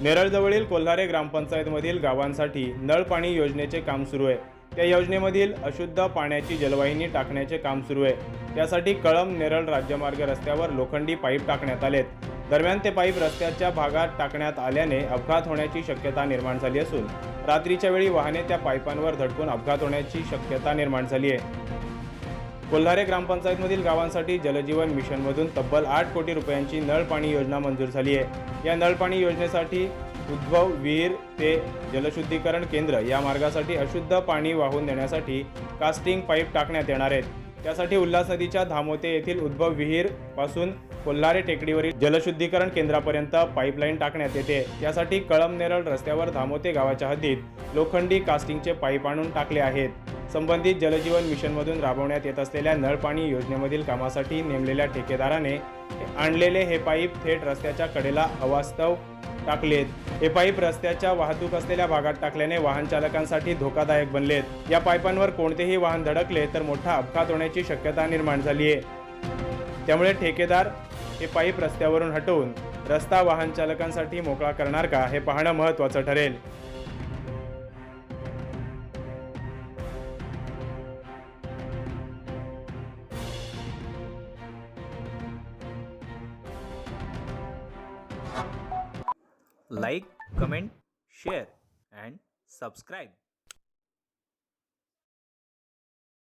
नेरळजवळील कोल्हारे ग्रामपंचायतमधील गावांसाठी नळ पाणी योजनेचे काम सुरू आहे। त्या योजनेमधील अशुद्ध पाण्याची जलवाहिनी टाकण्याचे काम सुरू आहे। त्यासाठी कळंब नेरळ राज्यमार्ग रस्त्यावर लोखंडी पाईप टाकण्यात आलेत। दरम्यान ते पाईप रस्त्याच्या भागात टाकण्यात आल्याने अपघात होण्याची शक्यता निर्माण झाली असून रात्रीच्या वेळी वाहने त्या पाईपांवर धडकून अपघात होण्याची शक्यता निर्माण झाली आहे। कोल्हारे ग्रामपंचायतमधील गावांसाठी जलजीवन मिशनमधून तब्बल 8 कोटी रुपयांची नळ पाणी योजना मंजूर झाली आहे। या नळ पाणी योजनेसाठी उद्भव विहीर ते जलशुद्धीकरण केंद्र या मार्गासाठी अशुद्ध पाणी वाहून नेण्यासाठी कास्टिंग पाईप टाकण्यात येणार आहेत। त्यासाठी उल्हास नदीच्या धामोते येथील उद्भव विहीर पासून कोल्हारे टेकडीवरील जलशुद्धीकरण केंद्रापर्यंत पाईपलाईन टाकण्यात येते। त्यासाठी कळंब नेरळ रस्त्यावर धामोते गावाच्या हद्दीत लोखंडी कास्टिंगचे पाईप आणून टाकले आहेत। संबंधित जलजीवन मिशनमधून राबवण्यात येत असलेल्या नळ पाणी योजनेमधील कामासाठी नेमलेल्या ठेकेदाराने आणलेले हे पाईप थेट रस्त्याच्या कडेला अवास्तव टाकलेत। हे पाईप रस्त्याच्या वाहतूक असलेल्या भागात टाकल्याने वाहन चालकांसाठी धोकादायक बनलेत। या पाईपांवर कोणतेही वाहन धडकले तर मोठा अपघात होण्याची शक्यता निर्माण झाली आहे। त्यामुळे ठेकेदार हे पाईप रस्त्यावरून हटवून रस्ता वाहन चालकांसाठी मोकळा करणार का हे पाहणं महत्त्वाचं ठरेल। Like, comment, share and subscribe.